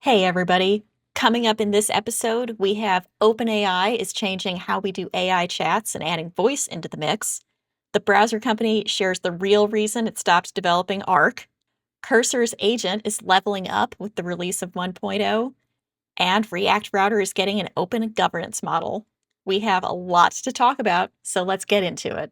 Hey, everybody. Coming up in this episode, we have OpenAI is changing how we do AI chats and adding voice into the mix. The browser company shares the real reason it stopped developing Arc. Cursor's agent is leveling up with the release of 1.0. And React Router is getting an open governance model. We have a lot to talk about, so let's get into it.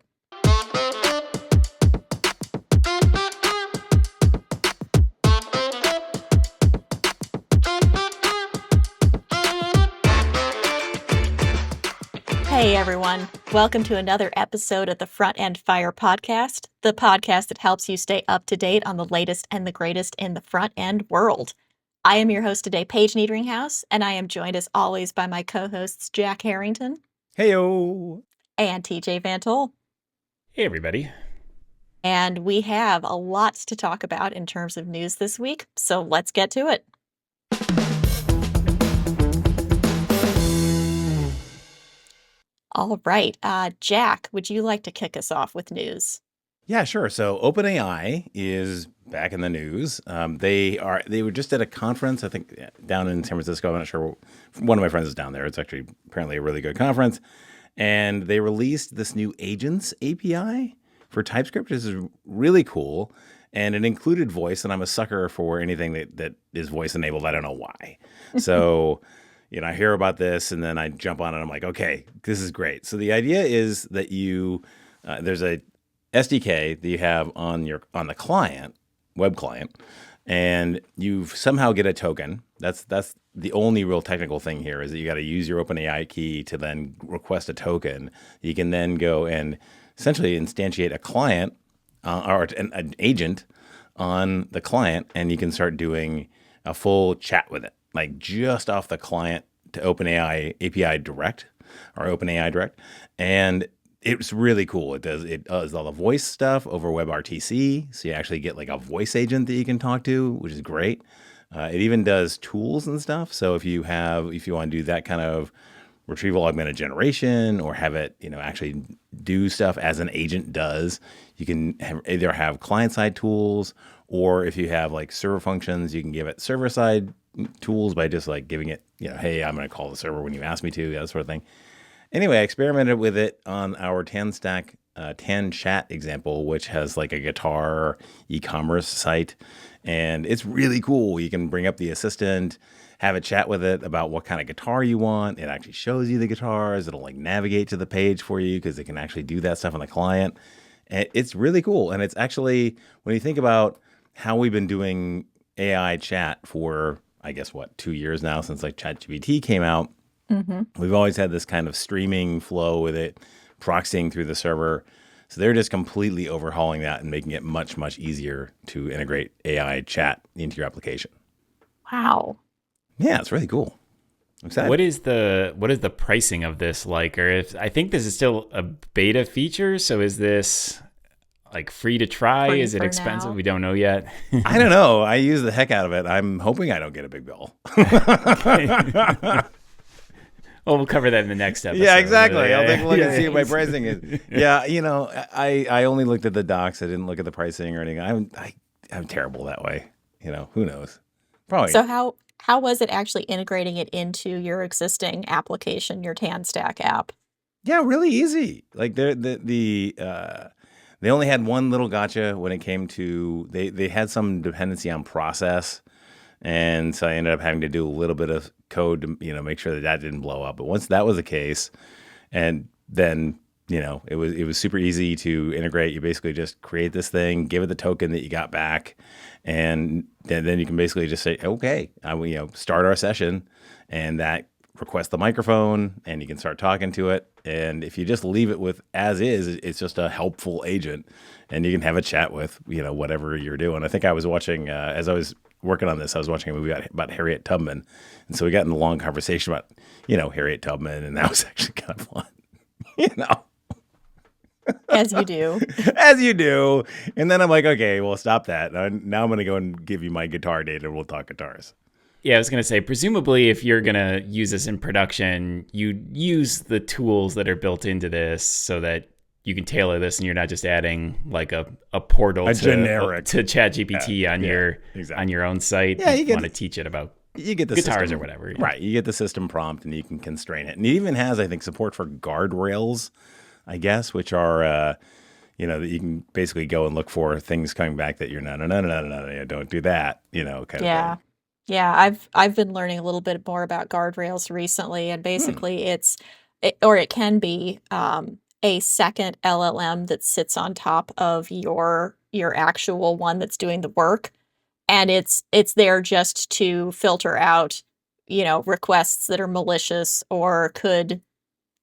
Hey everyone, welcome to another episode of the Front End Fire podcast, the podcast that helps you stay up to date on the latest and the greatest in the front end world. I am your host today, Paige Niedringhouse, and I am joined as always by my co-hosts Jack Harrington. Heyo! And TJ Van Tol. Hey everybody. And we have a lot to talk about in terms of news this week, so let's get to it. All right. Jack, would you like to kick us off with news? Yeah, sure. So OpenAI is back in the news. They were just at a conference, I think, down in San Francisco. I'm not sure. One of my friends is down there. It's actually apparently a really good conference. And they released this new Agents API for TypeScript. This is really cool. And it included voice. And I'm a sucker for anything that is voice enabled. I don't know why. So... I hear about this and then I jump on it. And I'm like, okay, this is great. So the idea is that there's a SDK that you have on the client, web client, and you somehow get a token. That's the only real technical thing here is that you got to use your OpenAI key to then request a token. You can then go and essentially instantiate a client or an agent on the client, and you can start doing a full chat with it. Like just off the client to OpenAI API direct or OpenAI direct. And it's really cool. It does all the voice stuff over WebRTC. So you actually get like a voice agent that you can talk to, which is great. It even does tools and stuff. So if you want to do that kind of retrieval augmented generation or have it, actually do stuff as an agent does, you can either have client-side tools, or if you have like server functions, you can give it server-side tools by just like giving it, hey, I'm going to call the server when you ask me to, that sort of thing. Anyway, I experimented with it on our TanStack TanChat example, which has like a guitar e-commerce site. And it's really cool. You can bring up the assistant, have a chat with it about what kind of guitar you want. It actually shows you the guitars. It'll like navigate to the page for you because it can actually do that stuff on the client. And it's really cool. And it's actually, when you think about how we've been doing AI chat for, I guess, 2 years now since like ChatGPT came out, we've always had this kind of streaming flow with it, proxying through the server. So they're just completely overhauling that and making it much, much easier to integrate AI chat into your application. Wow. Yeah, it's really cool. I'm excited. What is the pricing of this like? Or I think this is still a beta feature, so is this like free to try? Free is it for expensive? now. We don't know yet. I don't know. I use the heck out of it. I'm hoping I don't get a big bill. Well, we'll cover that in the next episode. Yeah, exactly. I'll take a look and see Yeah. what my pricing is. Yeah, I only looked at the docs. I didn't look at the pricing or anything. I'm terrible that way. Who knows? Probably. So how was it actually integrating it into your existing application, your TanStack app? Yeah, really easy. Like they only had one little gotcha when it came to they had some dependency on process, and so I ended up having to do a little bit of code to make sure that didn't blow up. But once that was the case, and then it was super easy to integrate. You basically just create this thing, give it the token that you got back, and then you can basically just say, okay, start our session, and that request the microphone, and you can start talking to it. And if you just leave it with as is, it's just a helpful agent, and you can have a chat with whatever you're doing. I think I was watching as I was working on this, I was watching a movie about Harriet Tubman, and so we got in a long conversation about Harriet Tubman, and that was actually kind of fun. As you do. As you do. And then I'm like, okay, well, stop that. Now I'm going to go and give you my guitar data, and we'll talk guitars. Yeah, I was going to say, presumably if you're going to use this in production, you use the tools that are built into this so that you can tailor this and you're not just adding like a portal generic to ChatGPT on your own site. Yeah, you want to teach it about you get the guitars system, or whatever. Yeah. right? You get the system prompt, and you can constrain it. And it even has, I think, support for guardrails, I guess, which are that you can basically go and look for things coming back that you're no, don't do that, kind of Yeah. thing. Yeah, I've been learning a little bit more about guardrails recently, and Hmm. basically or it can be a second LLM that sits on top of your actual one that's doing the work, and it's there just to filter out, requests that are malicious or could,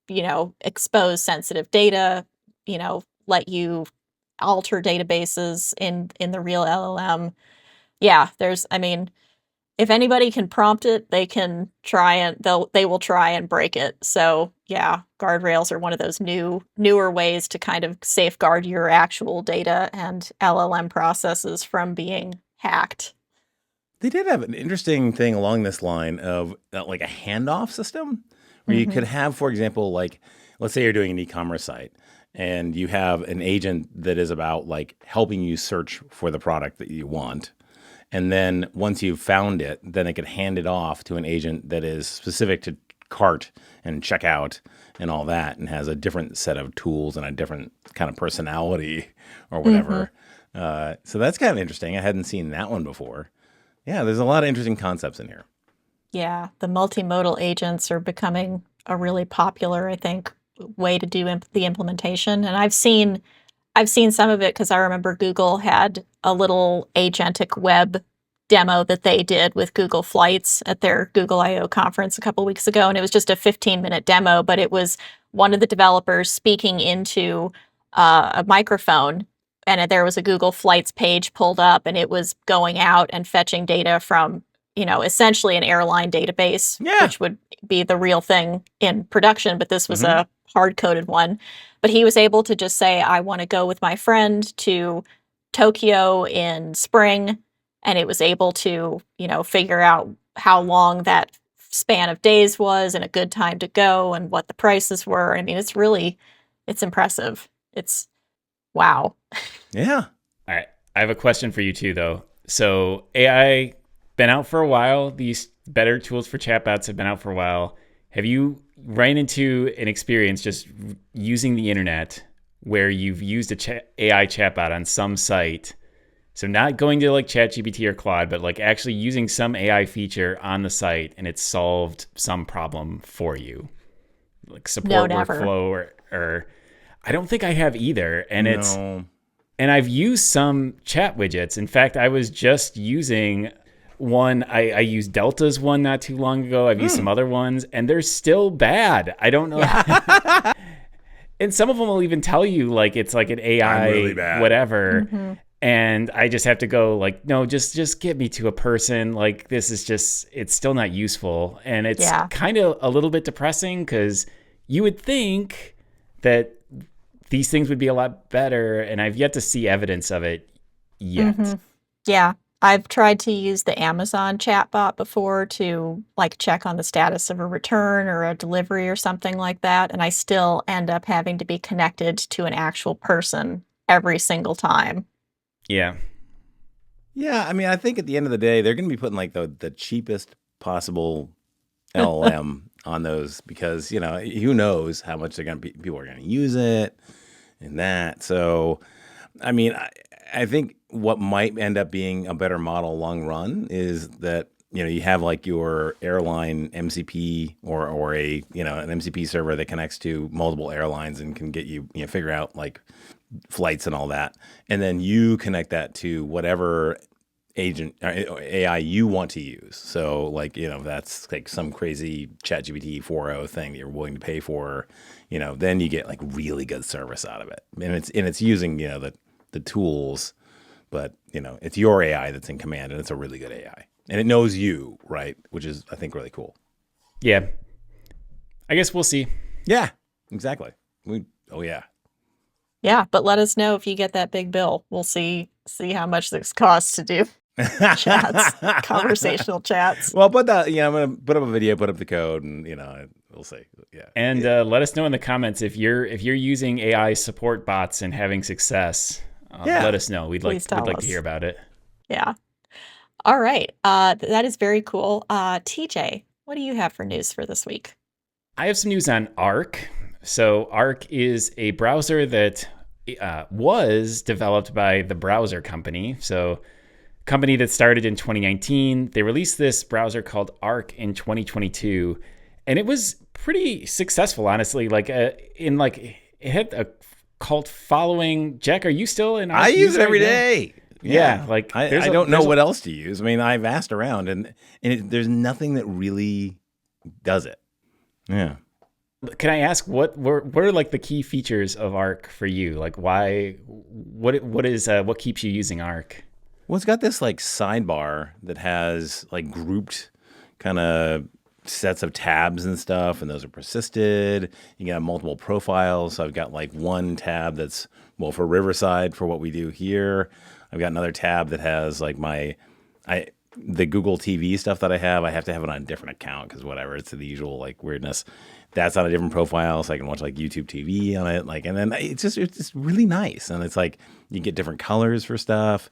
expose sensitive data, let you alter databases in the real LLM. Yeah, I mean, if anybody can prompt it, they will try and break it. So yeah, guardrails are one of those newer ways to kind of safeguard your actual data and LLM processes from being hacked. They did have an interesting thing along this line of like a handoff system where you Hmm. could have, for example, like let's say you're doing an e-commerce site and you have an agent that is about like helping you search for the product that you want. And then once you've found it, then it could hand it off to an agent that is specific to cart and checkout and all that and has a different set of tools and a different kind of personality or Hmm. whatever. So that's kind of interesting. I hadn't seen that one before. Yeah, there's a lot of interesting concepts in here. Yeah, the multimodal agents are becoming a really popular, I think, way to do the implementation. And I've seen some of it because I remember Google had a little agentic web demo that they did with Google Flights at their Google I/O conference a couple weeks ago, and it was just a 15-minute demo, but it was one of the developers speaking into a microphone, and there was a Google Flights page pulled up, and it was going out and fetching data from, essentially an airline database, Yeah. which would be the real thing in production, but this was Hmm. a hard-coded one. But he was able to just say, I want to go with my friend to Tokyo in spring. And it was able to, figure out how long that span of days was and a good time to go and what the prices were. I mean, it's impressive. It's wow. Yeah. All right. I have a question for you too, though. So AI been out for a while. These better tools for chatbots have been out for a while. Have you run into an experience just using the internet where you've used a AI chatbot on some site? So not going to like ChatGPT or Claude, but like actually using some AI feature on the site and it's solved some problem for you, like No, support never. workflow or I don't think I have either. No. And I've used some chat widgets. In fact, I was just using one. I used Delta's one not too long ago. I've used some Hmm. other ones, and they're still bad. I don't know. Yeah. And some of them will even tell you like it's like an I'm really AI bad. whatever. Hmm. And I just have to go like, no, just get me to a person. Like this is just, it's still not useful. And it's Yeah. kind of a little bit depressing because you would think that these things would be a lot better, and I've yet to see evidence of it Hmm. yet. Yeah. I've tried to use the Amazon chatbot before to like check on the status of a return or a delivery or something like that. And I still end up having to be connected to an actual person every single time. Yeah. Yeah, I mean, I think at the end of the day, they're going to be putting like the cheapest possible LLM on those because who knows how much people are going to use it and that. So, I mean, I think what might end up being a better model long run is that you have like your airline MCP or a an MCP server that connects to multiple airlines and can get figure out like flights and all that, and then you connect that to whatever agent or AI you want to use. So like that's like some crazy ChatGPT 4.0 thing that you're willing to pay for, then you get like really good service out of it, and it's using the tools, but it's your AI that's in command, and it's a really good AI, and it knows you, right, which is I think really cool. Yeah. I guess we'll see. Yeah, exactly. Oh yeah. Yeah, but let us know if you get that big bill. We'll see how much this costs to do chats, conversational chats. Well, put that. I'm gonna put up a video, put up the code, and we'll see. Yeah. And let us know in the comments if you're using AI support bots and having success. Yeah. Let us know. Please We'd tell like to us. hear about it. Yeah. All right. That is very cool. TJ, what do you have for news for this week? I have some news on Arc. So Arc is a browser that was developed by the browser company. So company that started in 2019. They released this browser called Arc in 2022, and it was pretty successful, honestly. It had a cult following. Jack, are you still an Arc I use it user? every day. Yeah, I don't know what else to use. I mean, I've asked around, and there's nothing that really does it. Yeah. Can I ask what are like the key features of Arc for you? Like why? What keeps you using Arc? Well, it's got this like sidebar that has like grouped kind of sets of tabs and stuff, and those are persisted. You can have multiple profiles. So I've got like one tab that's, well, for Riverside for what we do here. I've got another tab that has like the Google TV stuff that I have to have it on a different account because whatever, it's the usual like weirdness. That's on a different profile, so I can watch like YouTube TV on it. Like, and then it's just really nice, and it's like you get different colors for stuff.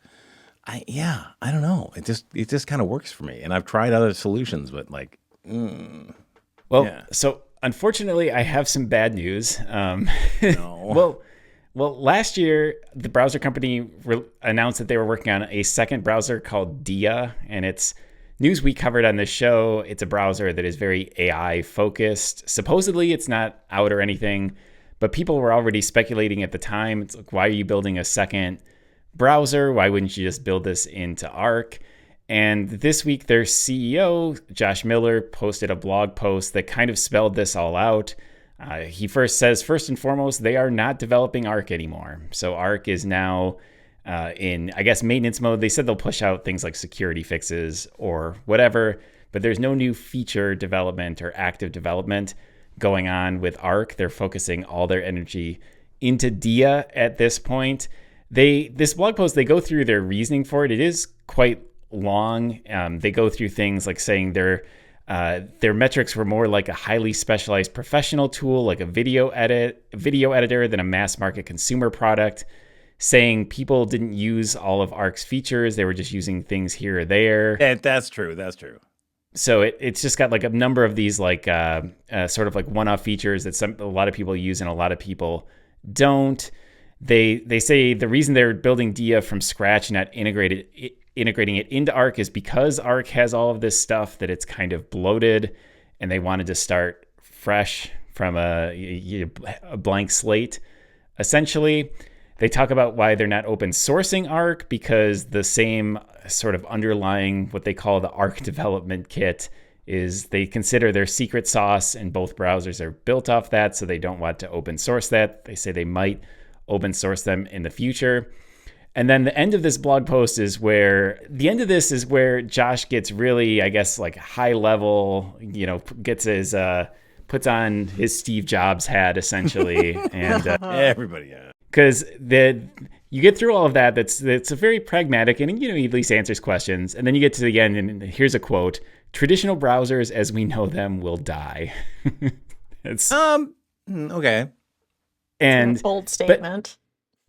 I don't know. It just kind of works for me, and I've tried other solutions, but like, So unfortunately, I have some bad news. No. Well, last year the browser company announced that they were working on a second browser called Dia, and it's news we covered on this show. It's a browser that is very AI focused. Supposedly, it's not out or anything, but people were already speculating at the time. It's like, why are you building a second browser? Why wouldn't you just build this into Arc? And this week, their CEO, Josh Miller, posted a blog post that kind of spelled this all out. He first and foremost, they are not developing Arc anymore. So Arc is now in, I guess, maintenance mode. They said they'll push out things like security fixes or whatever, but there's no new feature development or active development going on with Arc. They're focusing all their energy into Dia at this point. This blog post, they go through their reasoning for it. It is quite long. They go through things like saying their metrics were more like a highly specialized professional tool, like a video editor, than a mass market consumer product. Saying people didn't use all of Arc's features; they were just using things here or there. That's true. So it's just got like a number of these like sort of like one-off features that a lot of people use and a lot of people don't. They say the reason they're building Dia from scratch and not integrating it into Arc is because Arc has all of this stuff that it's kind of bloated, and they wanted to start fresh from a blank slate. Essentially, they talk about why they're not open sourcing Arc, because the same sort of underlying what they call the Arc development kit is they consider their secret sauce, and both browsers are built off that, so they don't want to open source that. They say they might open source them in the future. And then the end of this blog post is where Josh gets really, I guess, like high level, gets his puts on his Steve Jobs hat essentially, and Everybody, yeah. Because you get through all of that. That's a very pragmatic, and he at least answers questions. And then you get to the end, and here's a quote: "Traditional browsers, as we know them, will die." It's okay. And a bold statement.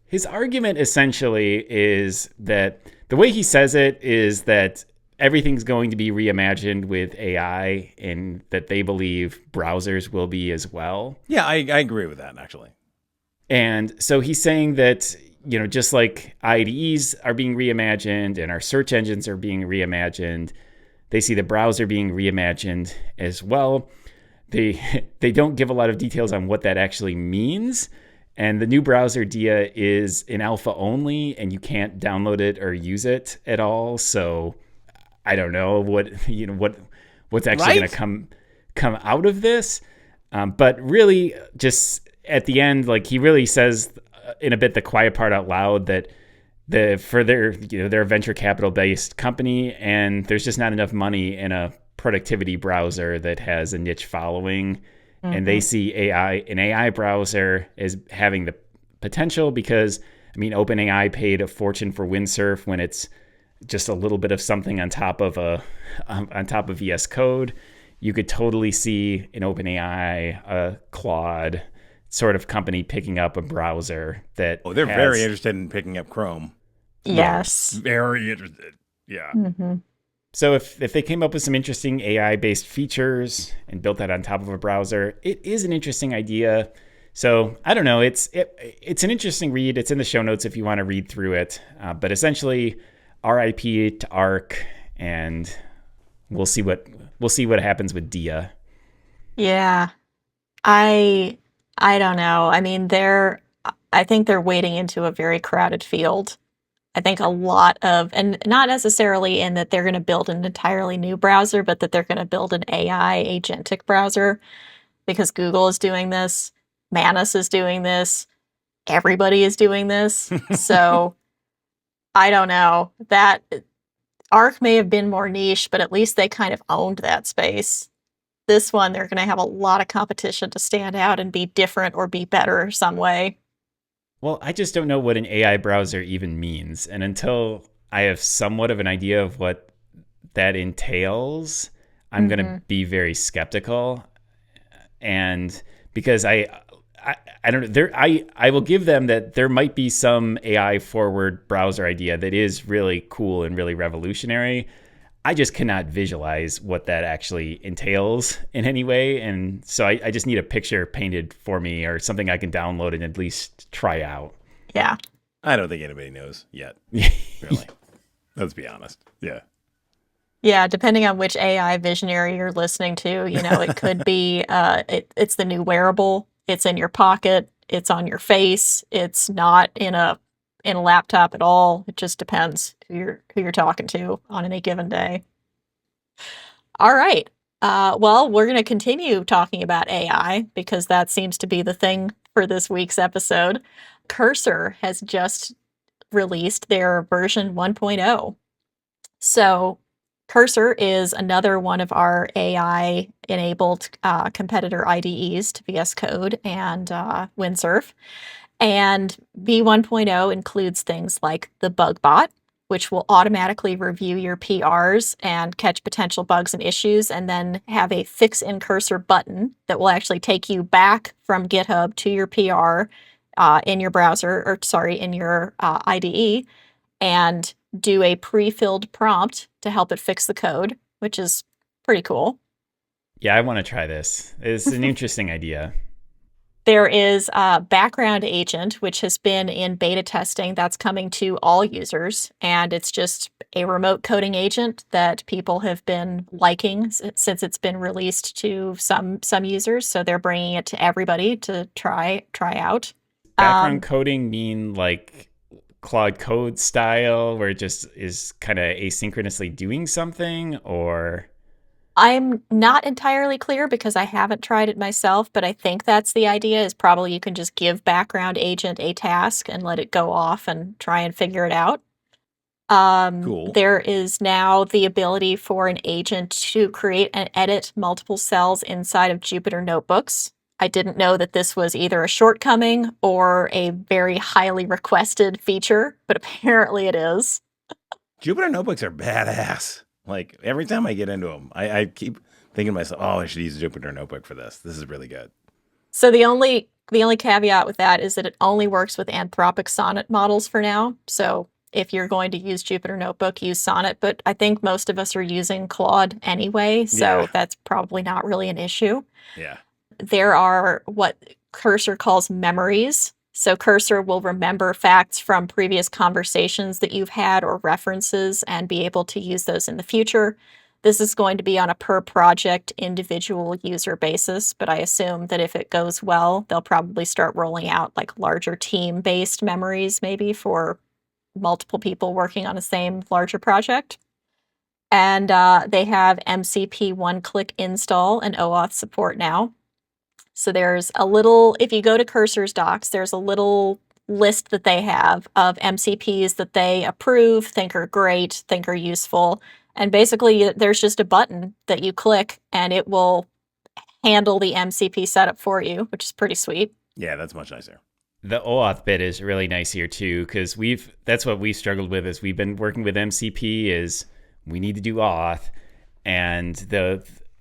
His argument essentially is that the way he says it is that everything's going to be reimagined with AI, and that they believe browsers will be as well. Yeah, I agree with that, actually. And so he's saying that, just like IDEs are being reimagined and our search engines are being reimagined, they see the browser being reimagined as well. They don't give a lot of details on what that actually means. And the new browser Dia is in alpha only, and you can't download it or use it at all. So I don't know what's actually going to come out of this. But really, just at the end, like he really says in a bit the quiet part out loud that they're a venture capital based company, and there's just not enough money in a productivity browser that has a niche following. Mm-hmm. And they see an AI browser as having the potential because, OpenAI paid a fortune for Windsurf when it's just a little bit of something on top of VS Code. You could totally see an OpenAI, a Claude sort of company picking up a browser that. Very interested in picking up Chrome. Yes. Very interested. Yeah. Mm-hmm. So if they came up with some interesting AI-based features and built that on top of a browser, it is an interesting idea. So I don't know. It's an interesting read. It's in the show notes if you want to read through it. But essentially, RIP to Arc, and we'll see what happens with Dia. Yeah. I don't know. I mean, I think they're wading into a very crowded field. I think a lot of, and not necessarily in that they're going to build an entirely new browser, but that they're going to build an AI agentic browser because Google is doing this, Manus is doing this, everybody is doing this. So I don't know. That Arc may have been more niche, but at least they kind of owned that space. This one, they're going to have a lot of competition to stand out and be different or be better some way. Well, I just don't know what an AI browser even means. And until I have somewhat of an idea of what that entails, I'm going to be very skeptical. And because I don't know, I will give them that there might be some AI forward browser idea that is really cool and really revolutionary. I just cannot visualize what that actually entails in any way. And so I just need a picture painted for me or something I can download and at least try out. Yeah. I don't think anybody knows yet. Really. Let's be honest. Yeah. Yeah, depending on which AI visionary you're listening to, it could be it's the new wearable. It's in your pocket. It's on your face. It's not in a laptop at all. It just depends who you're talking to on any given day. All right. Well, we're going to continue talking about AI because that seems to be the thing for this week's episode. Cursor has just released their version 1.0. So Cursor is another one of our AI-enabled competitor IDEs to VS Code and Windsurf. And V1.0 includes things like the bug bot, which will automatically review your PRs and catch potential bugs and issues, and then have a fix in Cursor button that will actually take you back from GitHub to your PR in your browser, or sorry, in your IDE, and do a pre-filled prompt to help it fix the code, which is pretty cool. Yeah, I want to try this. It's an interesting idea. There is a background agent, which has been in beta testing. That's coming to all users, and it's just a remote coding agent that people have been liking since it's been released to some users. So they're bringing it to everybody to try out. Background coding mean like Claude Code style, where it just is kind of asynchronously doing something, or? I'm not entirely clear because I haven't tried it myself, but I think that's the idea, is probably you can just give background agent a task and let it go off and try and figure it out. Cool. There is now the ability for an agent to create and edit multiple cells inside of Jupyter notebooks. I didn't know that this was either a shortcoming or a very highly requested feature, but apparently it is. Jupyter notebooks are badass. Like, every time I get into them, I keep thinking to myself, oh, I should use a Jupyter notebook for this. This is really good. So the only caveat with that is that it only works with Anthropic Sonnet models for now. So if you're going to use Jupyter Notebook, use Sonnet. But I think most of us are using Claude anyway, so that's probably not really an issue. Yeah. There are what Cursor calls memories. So Cursor will remember facts from previous conversations that you've had or references and be able to use those in the future. This is going to be on a per project individual user basis, but I assume that if it goes well, they'll probably start rolling out like larger team-based memories maybe for multiple people working on the same larger project. And they have MCP one-click install and OAuth support now. So there's a little, if you go to Cursor's docs, there's a little list that they have of MCPs that they approve, think are great, think are useful. And basically there's just a button that you click and it will handle the MCP setup for you, which is pretty sweet. Yeah, that's much nicer. The OAuth bit is really nice here too, because that's what we struggled with as we've been working with MCP is we need to do auth, and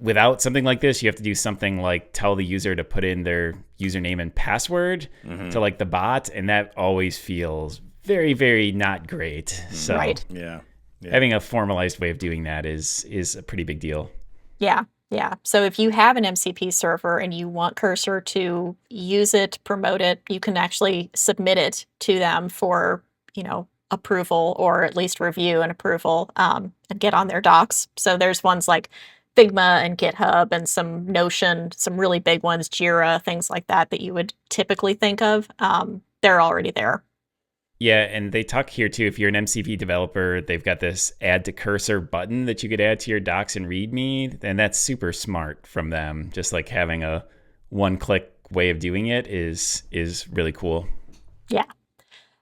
without something like this, you have to do something like tell the user to put in their username and password to like the bot, and that always feels very, very not great. So right. Yeah. having a formalized way of doing that is a pretty big deal. Yeah. Yeah. So if you have an MCP server and you want Cursor to use it, promote it, you can actually submit it to them for, approval, or at least review and approval, and get on their docs. So there's ones like Figma and GitHub and some Notion, some really big ones, Jira, things like that you would typically think of. They're already there. Yeah, and they talk here too. If you're an MCP developer, they've got this add to cursor button that you could add to your docs and README, and that's super smart from them. Just like having a one-click way of doing it is really cool. Yeah.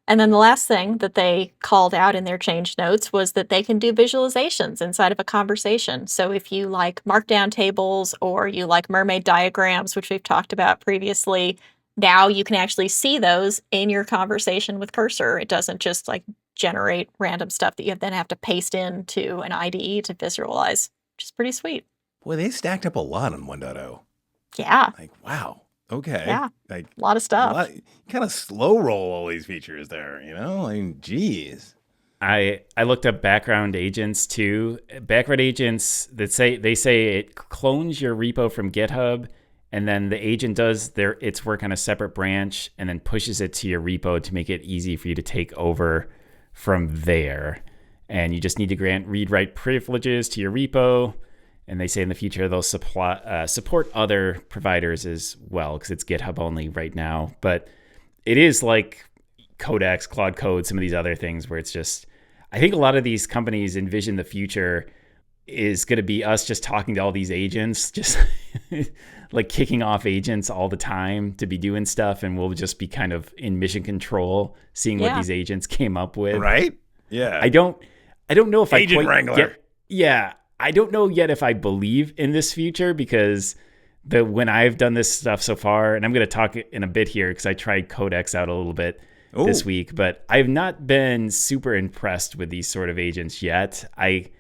And then the last thing that they called out in their change notes was that they can do visualizations inside of a conversation. So if you like markdown tables or you like mermaid diagrams, which we've talked about previously, now you can actually see those in your conversation with Cursor. It doesn't just like generate random stuff that you then have to paste into an IDE to visualize, which is pretty sweet. Boy, they stacked up a lot on 1.0. Yeah. Like, wow. Okay. Yeah. Like a lot of stuff. Kind of slow roll all these features there, I mean, geez. I looked up background agents too. Background agents they say it clones your repo from GitHub, and then the agent does its work on a separate branch and then pushes it to your repo to make it easy for you to take over from there. And you just need to grant read-write privileges to your repo. And they say in the future they'll support other providers as well, because it's GitHub only right now. But it is like Codex, Claude Code, some of these other things where it's just, I think a lot of these companies envision the future is going to be us just talking to all these agents, just like kicking off agents all the time to be doing stuff. And we'll just be kind of in mission control, seeing what these agents came up with. Right? Yeah. I don't know if Agent I quite Wrangler. I don't know yet if I believe in this future, because when I've done this stuff so far, and I'm going to talk in a bit here because I tried Codex out a little bit this week, but I've not been super impressed with these sort of agents yet. I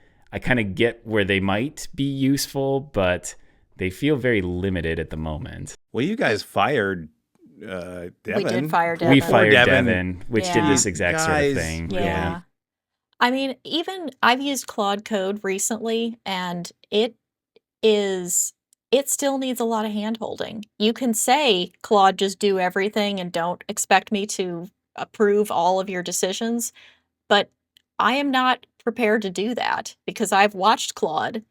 kind of get where they might be useful, but they feel very limited at the moment. Well, you guys fired Devin. We did fire Devin. We fired Devin, which did this exact sort of thing. Yeah. I mean, even I've used Claude Code recently, and it still needs a lot of hand-holding. You can say, Claude, just do everything and don't expect me to approve all of your decisions, but I am not prepared to do that because I've watched Claude,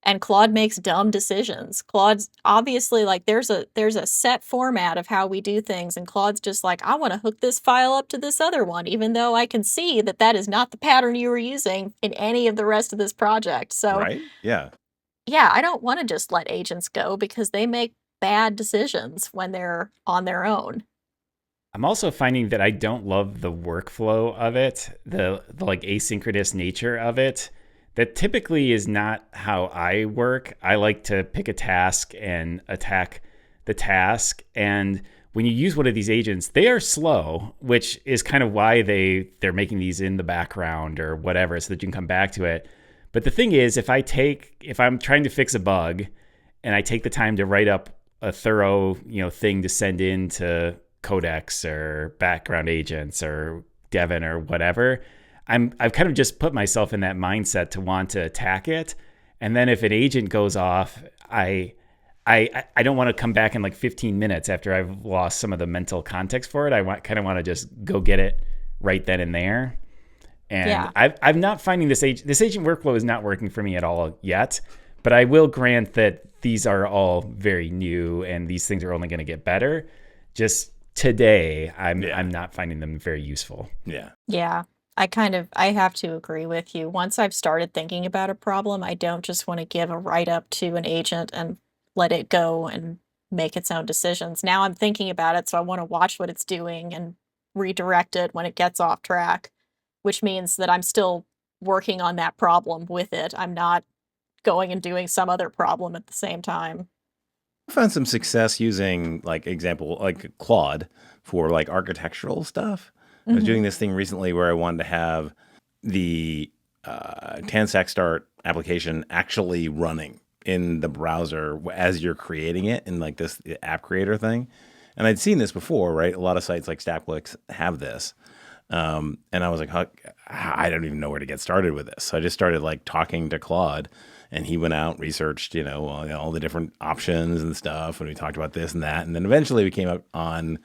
and Claude makes dumb decisions. Claude's obviously like there's a set format of how we do things, and Claude's just like, I want to hook this file up to this other one, even though I can see that is not the pattern you were using in any of the rest of this project. So right? Yeah. Yeah, I don't want to just let agents go because they make bad decisions when they're on their own. I'm also finding that I don't love the workflow of it, the like asynchronous nature of it. That typically is not how I work. I like to pick a task and attack the task. And when you use one of these agents, they are slow, which is kind of why they're making these in the background or whatever, so that you can come back to it. But the thing is, if I'm trying to fix a bug and I take the time to write up a thorough, thing to send in to Codex or background agents or Devin or whatever, I've kind of just put myself in that mindset to want to attack it. And then if an agent goes off, I don't want to come back in like 15 minutes after I've lost some of the mental context for it. I kind of want to just go get it right then and there. And I'm not finding this agent workflow is not working for me at all yet. But I will grant that these are all very new and these things are only going to get better. Just today, I'm not finding them very useful. Yeah. Yeah. I have to agree with you. Once I've started thinking about a problem, I don't just want to give a write-up to an agent and let it go and make its own decisions. Now I'm thinking about it, so I want to watch what it's doing and redirect it when it gets off track, which means that I'm still working on that problem with it. I'm not going and doing some other problem at the same time. I found some success using like Claude for like architectural stuff. I was doing this thing recently where I wanted to have the Tanstack Start application actually running in the browser as you're creating it in like this app creator thing. And I'd seen this before, right? A lot of sites like Stackblix have this. And I was like, I don't even know where to get started with this. So I just started like talking to Claude, and he went out, researched, all the different options and stuff. And we talked about this and that. And then eventually we came up on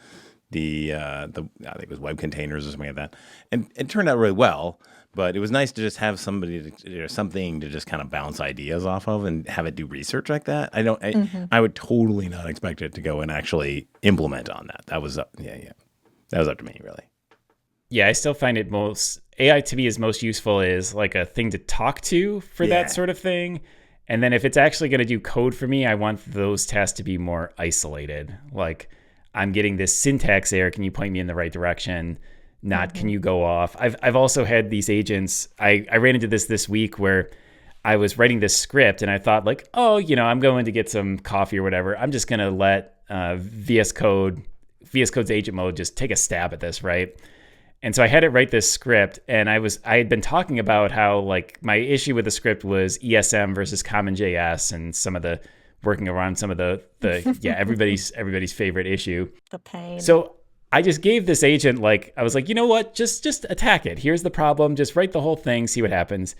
the I think it was web containers or something like that. And it turned out really well. But it was nice to just have somebody something to just kind of bounce ideas off of and have it do research like that. I would totally not expect it to go and actually implement on that. That was that was up to me, really. Yeah, I still find it most AI to me is most useful is like a thing to talk to for that sort of thing. And then if it's actually going to do code for me, I want those tasks to be more isolated. Like, I'm getting this syntax error. Can you point me in the right direction? Not can you go off? I've also had these agents. I ran into this week where I was writing this script and I thought like, I'm going to get some coffee or whatever. I'm just going to let VS Code's agent mode just take a stab at this, right? And so I had it write this script, and I had been talking about how like my issue with the script was ESM versus CommonJS and some of the working around some of the everybody's favorite issue. The pain. So I just gave this agent I was like, you know what? Just attack it. Here's the problem. Just write the whole thing, see what happens.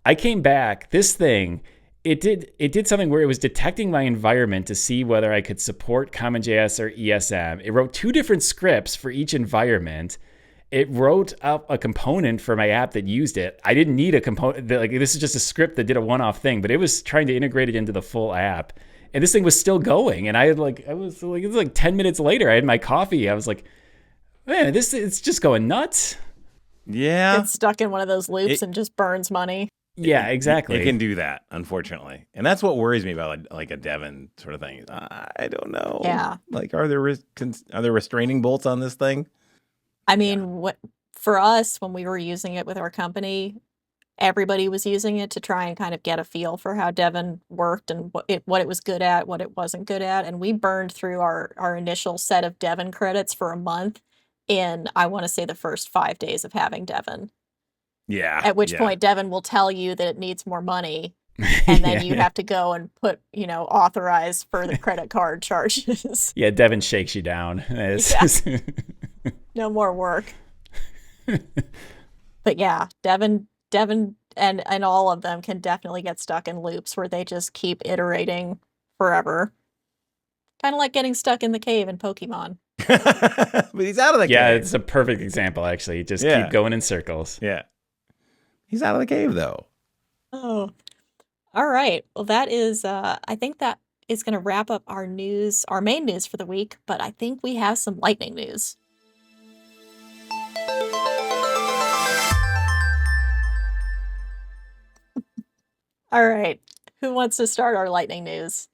I came back. This thing, it did something where it was detecting my environment to see whether I could support CommonJS or ESM. It wrote 2 different scripts for each environment. It wrote up a component for my app that used it. I didn't need a component. This is just a script that did a one-off thing, but it was trying to integrate it into the full app. And this thing was still going. And it was like 10 minutes later, I had my coffee. I was like, man, it's just going nuts. Yeah. Gets stuck in one of those loops and just burns money. Yeah, exactly. It can do that, unfortunately. And that's what worries me about like a Devon sort of thing. I don't know. Yeah. Like, are there restraining bolts on this thing? I mean, for us, when we were using it with our company, everybody was using it to try and kind of get a feel for how Devon worked and what it was good at, what it wasn't good at. And we burned through our initial set of Devon credits for a month in, I want to say, the first 5 days of having Devon. Yeah. At which point Devon will tell you that it needs more money. And then you have to go and put, authorize further credit card charges. Yeah, Devon shakes you down. No more work. But yeah, Devon and all of them can definitely get stuck in loops where they just keep iterating forever. Kind of like getting stuck in the cave in Pokemon. But he's out of the cave. Yeah, it's a perfect example, actually. Just keep going in circles. Yeah. He's out of the cave, though. Oh. All right. Well, that is, I think that is going to wrap up our main news for the week, but I think we have some lightning news. All right. Who wants to start our lightning news?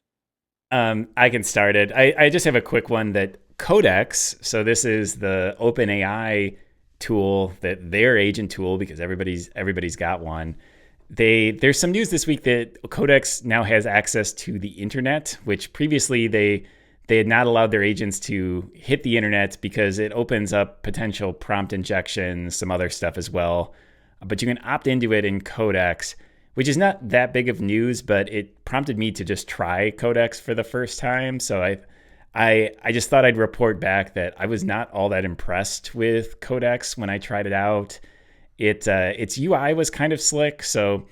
I can start it. I just have a quick one that Codex, so this is the OpenAI tool, that their agent tool, because everybody's got one. There's some news this week that Codex now has access to the internet, which previously they had not allowed their agents to hit the internet because it opens up potential prompt injection, some other stuff as well. But you can opt into it in Codex, which is not that big of news, but it prompted me to just try Codex for the first time. So I just thought I'd report back that I was not all that impressed with Codex when I tried it out. Its UI was kind of slick. So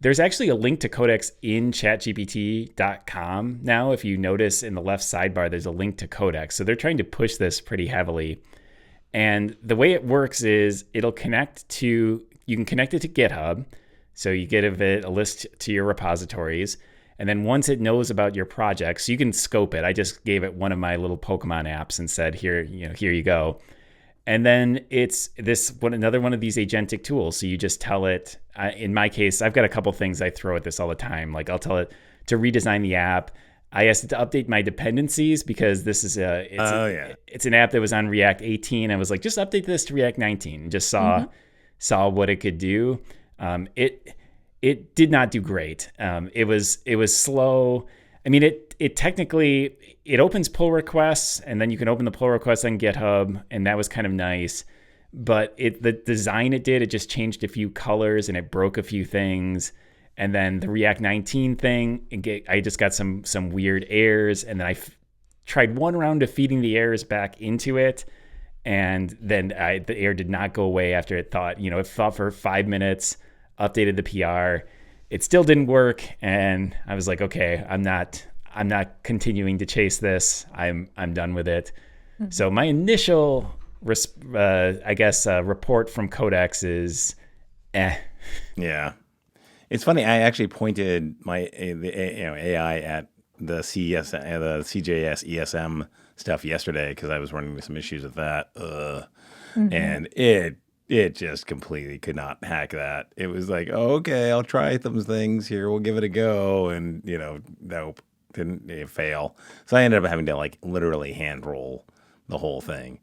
there's actually a link to Codex in chatgpt.com now. If you notice in the left sidebar, there's a link to Codex. So they're trying to push this pretty heavily. And the way it works is you can connect it to GitHub. So you give it a list to your repositories. And then once it knows about your project, so you can scope it. I just gave it one of my little Pokemon apps and said, here you go. And then it's another one of these agentic tools. So you just tell it, in my case, I've got a couple things I throw at this all the time. Like I'll tell it to redesign the app. I asked it to update my dependencies because this is it's an app that was on React 18. I was like, just update this to React 19 and just saw what it could do. It did not do great. It was slow. I mean, it technically opens pull requests, and then you can open the pull requests on GitHub, and that was kind of nice. But the design it just changed a few colors and it broke a few things. And then the React 19 thing, I just got some weird errors, and then I tried one round of feeding the errors back into it, And then the error did not go away after it thought, it thought for 5 minutes, updated the PR. It still didn't work. And I was like, okay, I'm not continuing to chase this. I'm done with it. Mm-hmm. So my initial, report from Codex is, Yeah. It's funny. I actually pointed my AI at the CJS ESM stuff yesterday because I was running into some issues with that, and it just completely could not hack that. It was like, oh, okay, I'll try some things here. We'll give it a go, and nope, didn't fail. So I ended up having to like literally hand roll the whole thing,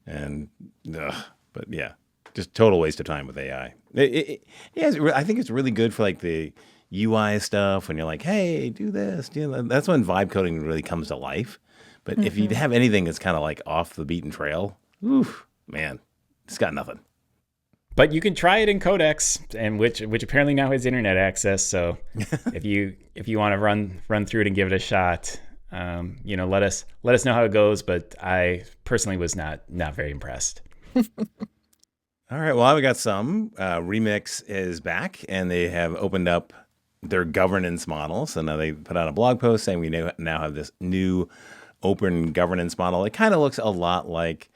and but yeah. Just total waste of time with AI. I think it's really good for like the UI stuff when you're like, hey, do this. That's when vibe coding really comes to life. But if you have anything that's kind of like off the beaten trail, oof, man, it's got nothing. But you can try it in Codex, and which apparently now has internet access. So if you want to run through it and give it a shot, let us know how it goes. But I personally was not very impressed. All right. Well, we got some. Remix is back, and they have opened up their governance model. So now they put out a blog post saying we now have this new open governance model. It kind of looks a lot like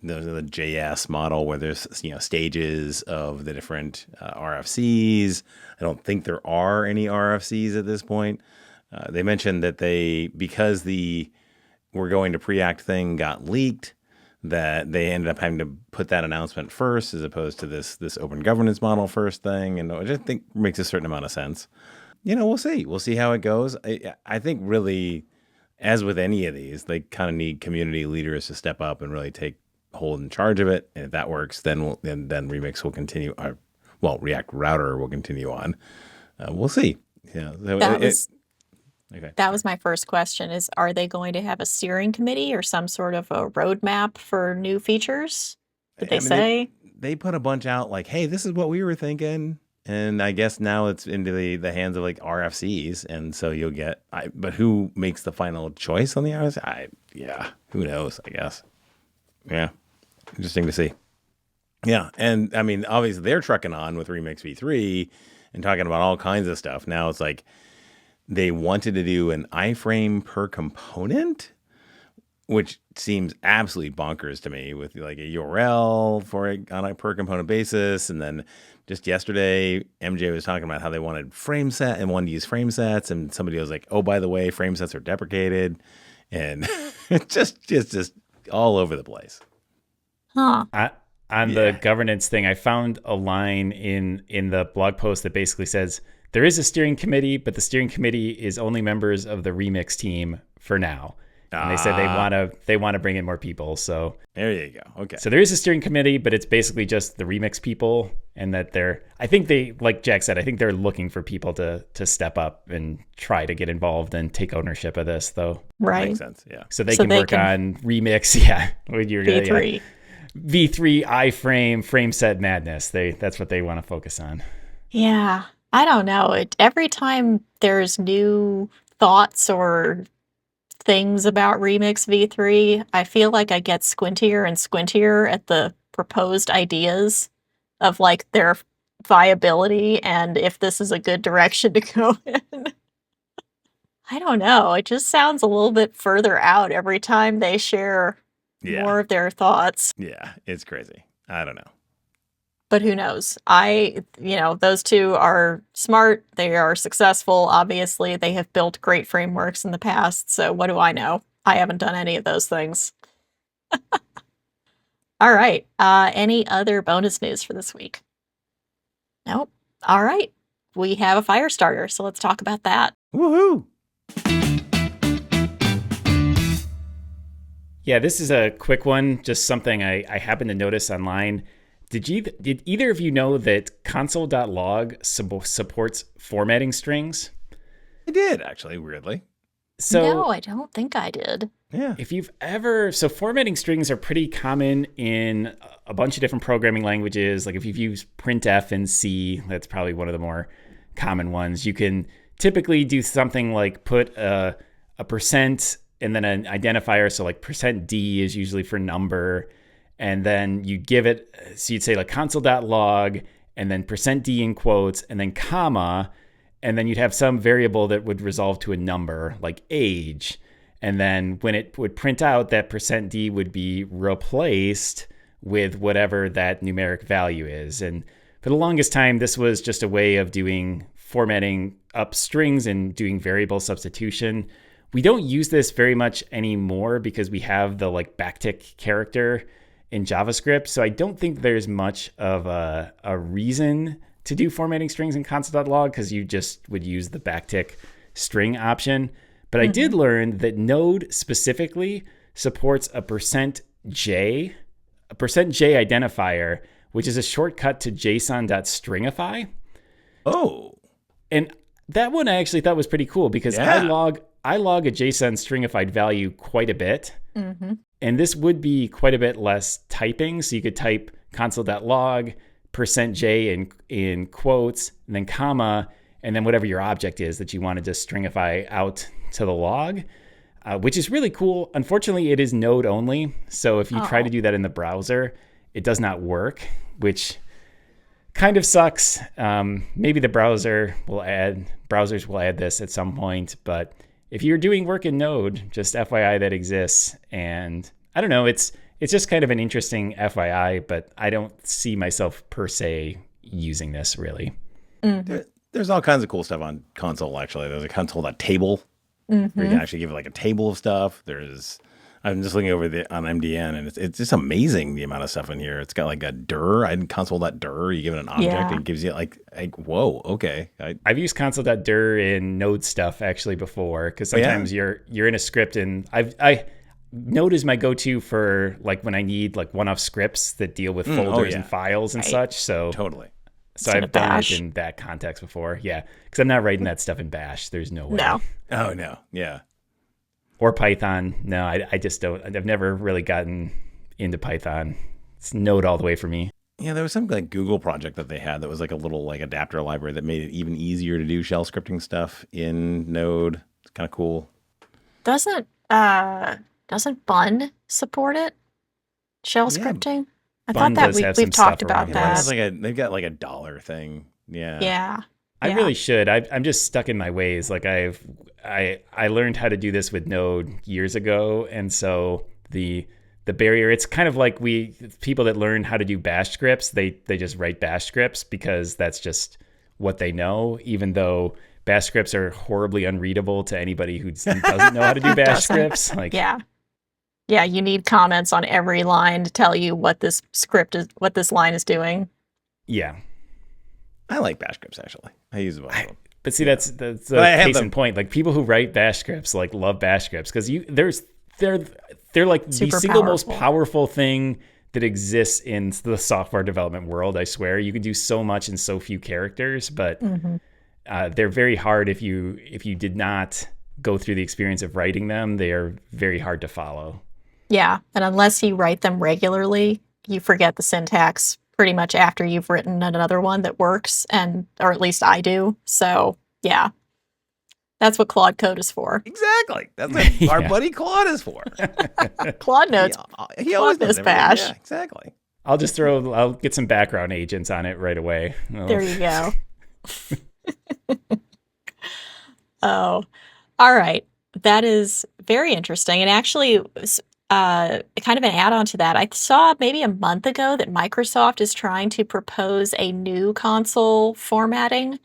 the JS model where there's stages of the different RFCs. I don't think there are any RFCs at this point. They mentioned that because the we're going to pre-act thing got leaked, that they ended up having to put that announcement first as opposed to this open governance model first thing. And I just think makes a certain amount of sense. We'll see. We'll see how it goes. I think really, as with any of these, they kind of need community leaders to step up and really take hold in charge of it. And if that works, then Remix will continue. React Router will continue on. We'll see. Okay. That was my first question is, are they going to have a steering committee or some sort of a roadmap for new features? Did they say? They put a bunch out like, hey, this is what we were thinking. And I guess now it's into the hands of like RFCs. And so you'll get, but who makes the final choice on the RFC? Who knows, I guess. Yeah. Interesting to see. Yeah. And I mean, obviously they're trucking on with Remix V3 and talking about all kinds of stuff. Now it's like, they wanted to do an iframe per component, which seems absolutely bonkers to me with like a URL on a per component basis. And then just yesterday, MJ was talking about how they wanted frame set and wanted to use frame sets. And somebody was like, oh, by the way, frame sets are deprecated. And just all over the place. Huh. On the governance thing, I found a line in the blog post that basically says, there is a steering committee, but the steering committee is only members of the Remix team for now. And they said they want to bring in more people. So there you go. Okay. So there is a steering committee, but it's basically just the Remix people, and that I think they, like Jack said, I think they're looking for people to step up and try to get involved and take ownership of this, though. Right. Makes sense. Yeah. So they can work on Remix. Yeah. V3. V3 iframe frame set madness. That's what they want to focus on. Yeah. I don't know. Every time there's new thoughts or things about Remix V3, I feel like I get squintier and squintier at the proposed ideas of like their viability and if this is a good direction to go in. I don't know. It just sounds a little bit further out every time they share more of their thoughts. Yeah, it's crazy. I don't know. But who knows? Those two are smart. They are successful. Obviously, they have built great frameworks in the past. So what do I know? I haven't done any of those things. All right. Any other bonus news for this week? Nope. All right. We have a fire starter. So let's talk about that. Woohoo! Yeah, this is a quick one. Just something I happened to notice online. Did either of you know that console.log supports formatting strings? I did, actually, weirdly. No, I don't think I did. Yeah. If you've so formatting strings are pretty common in a bunch of different programming languages. Like if you've used printf in C, that's probably one of the more common ones. You can typically do something like put a percent and then an identifier. So like %D is usually for number. and then you give it, so you'd say like console.log, and then %d in quotes, and then comma, and then you'd have some variable that would resolve to a number like age. And then when it would print out, that %d would be replaced with whatever that numeric value is. And for the longest time, this was just a way of doing formatting up strings and doing variable substitution. We don't use this very much anymore because we have the like backtick character in JavaScript. So I don't think there's much of a reason to do formatting strings in console.log, because you just would use the backtick string option. But I did learn that Node specifically supports a %j identifier, which is a shortcut to JSON.stringify. Oh. And that one I actually thought was pretty cool, because I log a JSON stringified value quite a bit. And this would be quite a bit less typing. So you could type console.log, %j in quotes, and then comma, and then whatever your object is that you wanted to stringify out to the log, which is really cool. Unfortunately, it is Node only. So if you try to do that in the browser, it does not work, which kind of sucks. Maybe the browsers will add this at some point, but if you're doing work in Node, just FYI that exists. And I don't know, it's just kind of an interesting FYI, but I don't see myself per se using this really. There's all kinds of cool stuff on console, actually. There's a console.table where you can actually give it like a table of stuff. I'm just looking over on MDN, and it's just amazing the amount of stuff in here. It's got like a dir, console.dir. You give it an object, and it gives you like whoa, okay. I've used console.dir in Node stuff actually before, because sometimes you're in a script, and Node is my go-to for like when I need like one-off scripts that deal with folders and files and such. So totally. So I've done it in that context before. Yeah, because I'm not writing that stuff in Bash. There's no way. No. Oh no. Yeah. Or Python. No, I just don't. I've never really gotten into Python. It's Node all the way for me. Yeah, there was some like Google project that they had that was like a little like adapter library that made it even easier to do shell scripting stuff in Node. It's kind of cool. Doesn't Bun support it? Shell scripting? I Bun thought that we've talked about that. They've got like a dollar thing. Yeah. Yeah. I really should. I'm just stuck in my ways. Like I learned how to do this with Node years ago, and so the barrier, it's kind of like people that learn how to do Bash scripts, they just write Bash scripts because that's just what they know, even though Bash scripts are horribly unreadable to anybody who doesn't know how to do Bash scripts. Like Yeah, you need comments on every line to tell you what this line is doing. Yeah. I like Bash scripts, actually. I use them. But see, that's a case in point. Like people who write Bash scripts like love Bash scripts because they're like the single most powerful thing that exists in the software development world. I swear, you can do so much in so few characters, but they're very hard if you did not go through the experience of writing them. They are very hard to follow. Yeah, and unless you write them regularly, you forget the syntax pretty much after you've written another one that works, or at least I do. So, yeah. That's what Claude Code is for. Exactly. That's what our buddy Claude is for. Claude knows. He always knows Bash. Yeah, exactly. I'll get some background agents on it right away. There you go. Oh, all right. That is very interesting. And actually, kind of an add-on to that, I saw maybe a month ago that Microsoft is trying to propose a new console formatting.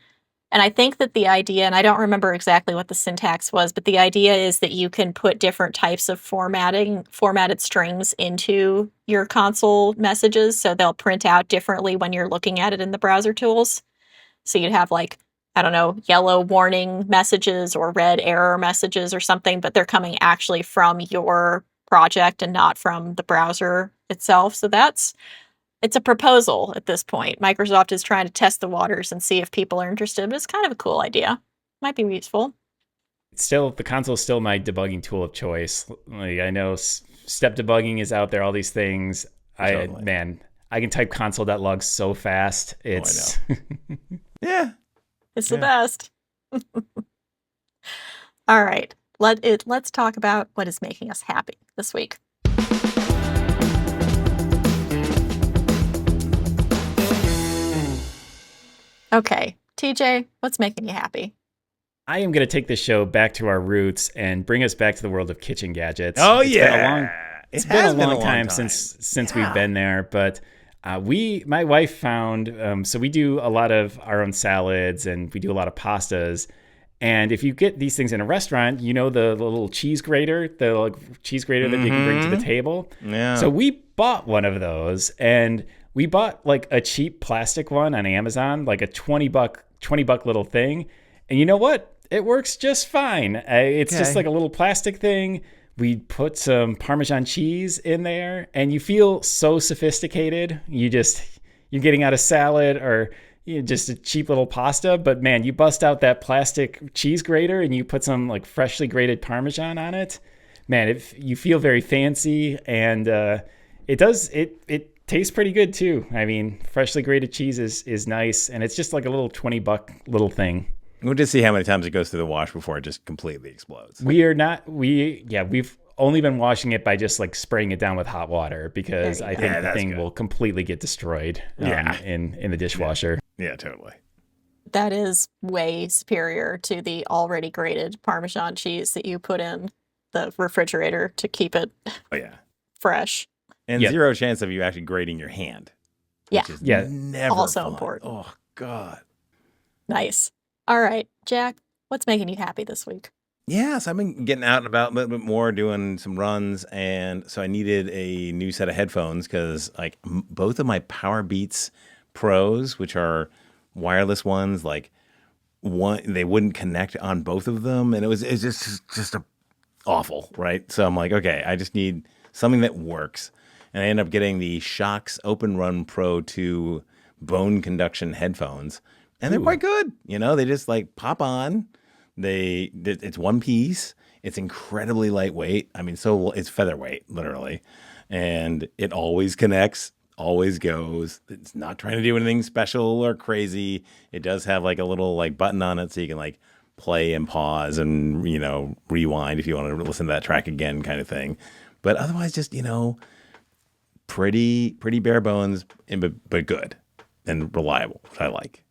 And I think that the idea, and I don't remember exactly what the syntax was, but the idea is that you can put different types of formatted strings into your console messages, so they'll print out differently when you're looking at it in the browser tools. So you'd have like, I don't know, yellow warning messages or red error messages or something, but they're coming actually from your project and not from the browser itself. So it's a proposal at this point. Microsoft is trying to test the waters and see if people are interested, but it's kind of a cool idea. Might be useful. Still, the console is still my debugging tool of choice. Like, I know step debugging is out there, all these things. Totally. I can type console.log so fast. It's I know. Yeah. It's the best. All right. Let's talk about what is making us happy this week. Okay, TJ, what's making you happy? I am going to take the show back to our roots and bring us back to the world of kitchen gadgets. Oh It's been a long yeah, it it's been a has been a long long time time. since we've Yeah. been there, but my wife found so we do a lot of our own salads and we do a lot of pastas. And if you get these things in a restaurant, you know the little cheese grater, that you can bring to the table. Yeah. So we bought one of those, and we bought like a cheap plastic one on Amazon, like a $20 little thing. And you know what? It works just fine. It's just Okay. like a little plastic thing. We put some Parmesan cheese in there, and you feel so sophisticated. You're getting out a salad or just a cheap little pasta, but man, you bust out that plastic cheese grater and you put some like freshly grated Parmesan on it. Man, you feel very fancy, and it tastes pretty good too. I mean, freshly grated cheese is nice, and it's just like a little $20 little thing. We'll just see how many times it goes through the wash before it just completely explodes. We've only been washing it by just like spraying it down with hot water because I think the thing will completely get destroyed in the dishwasher. Yeah, totally. That is way superior to the already grated Parmesan cheese that you put in the refrigerator to keep it Oh yeah. fresh. And zero chance of you actually grating your hand. Yeah. Which is Yeah. never Also fun. important. Oh God. Nice. All right, Jack, what's making you happy this week? Yes, I've been getting out and about a little bit more, doing some runs, and so I needed a new set of headphones because like both of my Power Beats Pros, which are wireless ones, like they wouldn't connect on both of them, and it's just awful, right? So I'm like, okay, I just need something that works, and I ended up getting the Shox Open Run Pro 2 bone conduction headphones, and they're quite good. You know, they just like pop on. It's one piece. It's incredibly lightweight. I mean, so it's featherweight, literally, and it always connects, always goes. It's not trying to do anything special or crazy. It does have like a little like button on it, so you can like play and pause and rewind if you want to listen to that track again, kind of thing. But otherwise, just pretty bare bones, but good and reliable, which I like.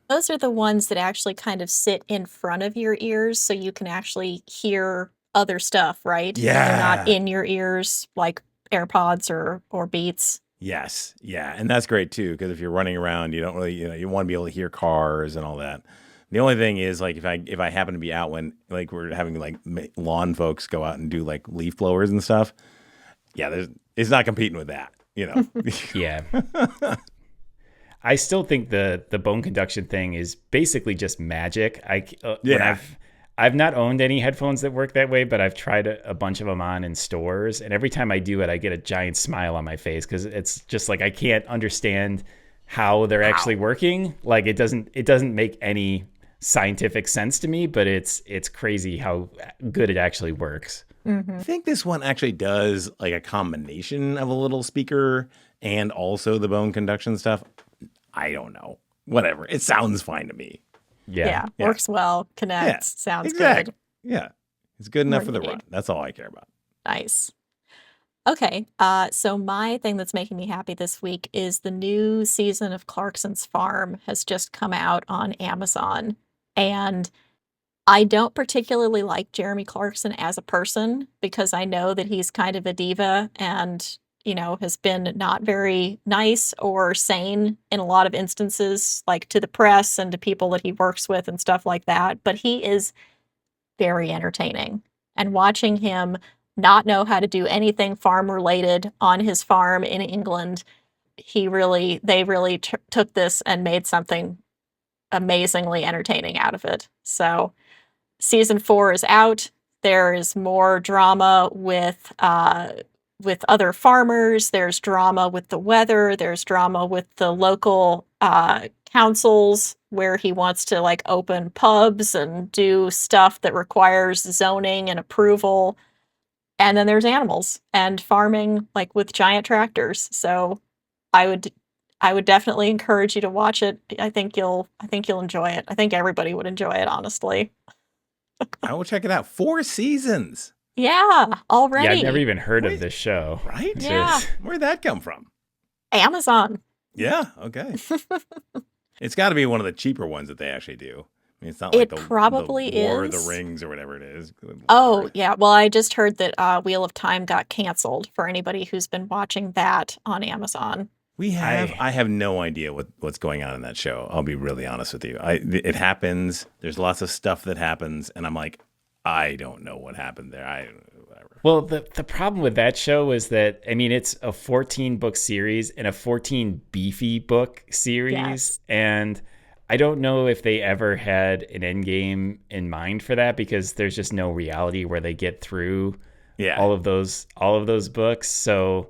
Those are the ones that actually kind of sit in front of your ears so you can actually hear other stuff, right? Yeah. They're not in your ears like AirPods or Beats. Yes. Yeah. And that's great too, because if you're running around, you don't really, you want to be able to hear cars and all that. The only thing is like if I happen to be out when like we're having like lawn folks go out and do like leaf blowers and stuff, yeah, it's not competing with that, Yeah. I still think the bone conduction thing is basically just magic. I've not owned any headphones that work that way, but I've tried a bunch of them on in stores, and every time I do it, I get a giant smile on my face because it's just like I can't understand how they're actually working. Like it doesn't make any scientific sense to me, but it's crazy how good it actually works. Mm-hmm. I think this one actually does like a combination of a little speaker and also the bone conduction stuff. I don't know. Whatever. It sounds fine to me. Yeah. Works well, connects, sounds exactly. good. Yeah. It's good enough More for the you run. need. That's all I care about. Nice. Okay, so my thing that's making me happy this week is the new season of Clarkson's Farm has just come out on Amazon. And I don't particularly like Jeremy Clarkson as a person because I know that he's kind of a diva and, has been not very nice or sane in a lot of instances, like to the press and to people that he works with and stuff like that. But he is very entertaining. And watching him not know how to do anything farm related on his farm in England, they really took this and made something amazingly entertaining out of it. So season 4 is out. There is more drama with other farmers. There's drama with the weather. There's drama with the local councils where he wants to like open pubs and do stuff that requires zoning and approval. And then there's animals and farming like with giant tractors. So I would definitely encourage you to watch it. I think you'll enjoy it. I think everybody would enjoy it, honestly. I will check it out. 4 seasons. Yeah, already. Yeah, I've never even heard of this show. Right? Yeah. Where'd that come from? Amazon. Yeah. Okay. It's got to be one of the cheaper ones that they actually do. I mean, it's not like It the probably War of the is. Rings or whatever it is. Oh, yeah. Well, I just heard that Wheel of Time got canceled for anybody who's been watching that on Amazon. I have no idea what's going on in that show. I'll be really honest with you. It happens. There's lots of stuff that happens, and I'm like, I don't know what happened there. Whatever. Well, the problem with that show is that, I mean, it's a 14 book series and a 14 beefy book series. Yes. And I don't know if they ever had an end game in mind for that, because there's just no reality where they get through all of those books. So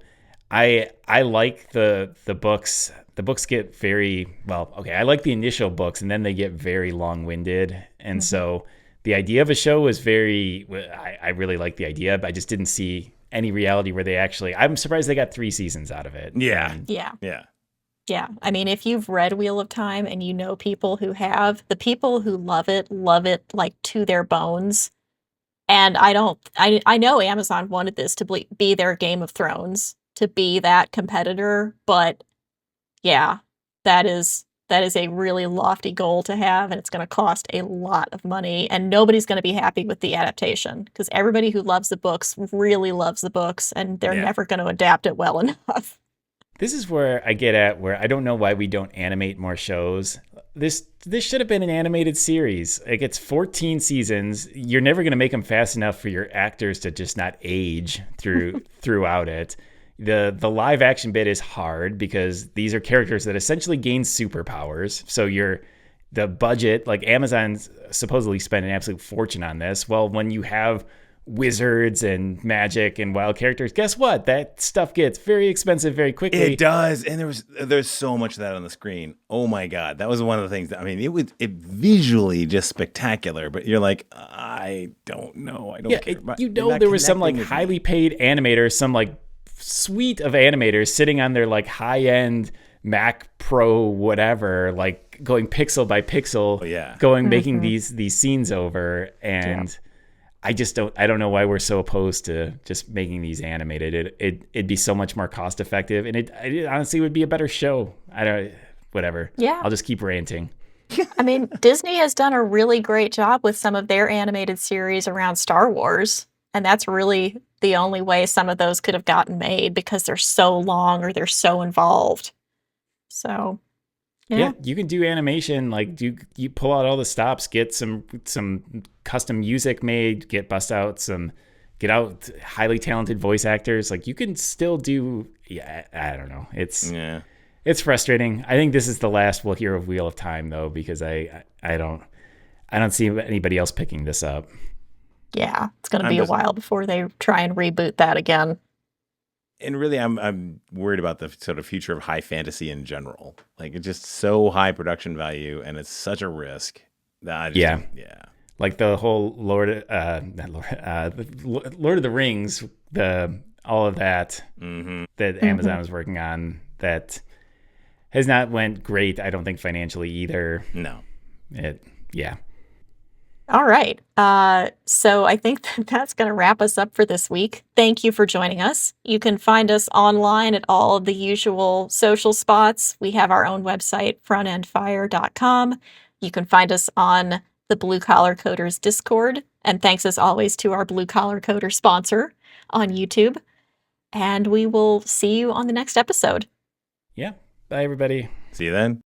I like the books. The books get very, well, okay, I like the initial books, and then they get very long-winded. And so the idea of a show was I really like the idea, but I just didn't see any reality where they actually, I'm surprised they got 3 seasons out of it. Yeah. Yeah. Yeah. I mean, if you've read Wheel of Time and you know people who have, the people who love it like to their bones. And I know Amazon wanted this to be their Game of Thrones, to be that competitor, but yeah, that is a really lofty goal to have, and it's going to cost a lot of money, and nobody's going to be happy with the adaptation, because everybody who loves the books really loves the books, and they're never going to adapt it well enough. This is where I get at where I don't know why we don't animate more shows. This should have been an animated series. Like, it's 14 seasons. You're never going to make them fast enough for your actors to just not age throughout it. The live action bit is hard because these are characters that essentially gain superpowers. So the budget, like Amazon's supposedly spent an absolute fortune on this. Well, when you have wizards and magic and wild characters, guess what? That stuff gets very expensive very quickly. It does, and there's so much of that on the screen. Oh my god, that was one of the things that, I mean, it visually just spectacular, but you're like, I don't know, I don't care. There was some like highly paid animators, some like suite of animators sitting on their like high-end Mac Pro whatever, like going pixel by pixel, making these scenes over, and I don't know why we're so opposed to just making these animated. It'd be so much more cost effective, and it honestly would be a better show. Whatever. Yeah. I'll just keep ranting. I mean, Disney has done a really great job with some of their animated series around Star Wars, and that's really the only way some of those could have gotten made, because they're so long or they're so involved. So, yeah, you can do animation, like you pull out all the stops, get some custom music made, get out highly talented voice actors. Like, you can still do, I don't know. It's frustrating. I think this is the last we'll hear of Wheel of Time, though, because I don't see anybody else picking this up. Yeah, it's going to be a while before they try and reboot that again. And really, I'm worried about the sort of future of high fantasy in general. Like, it's just so high production value, and it's such a risk that I just like the whole Lord of the Rings, all of that that Amazon was working on, that has not went great. I don't think financially either. No. All right. So I think that's going to wrap us up for this week. Thank you for joining us. You can find us online at all of the usual social spots. We have our own website, frontendfire.com. You can find us on the Blue Collar Coders Discord. And thanks as always to our Blue Collar Coder sponsor on YouTube. And we will see you on the next episode. Yeah. Bye, everybody. See you then.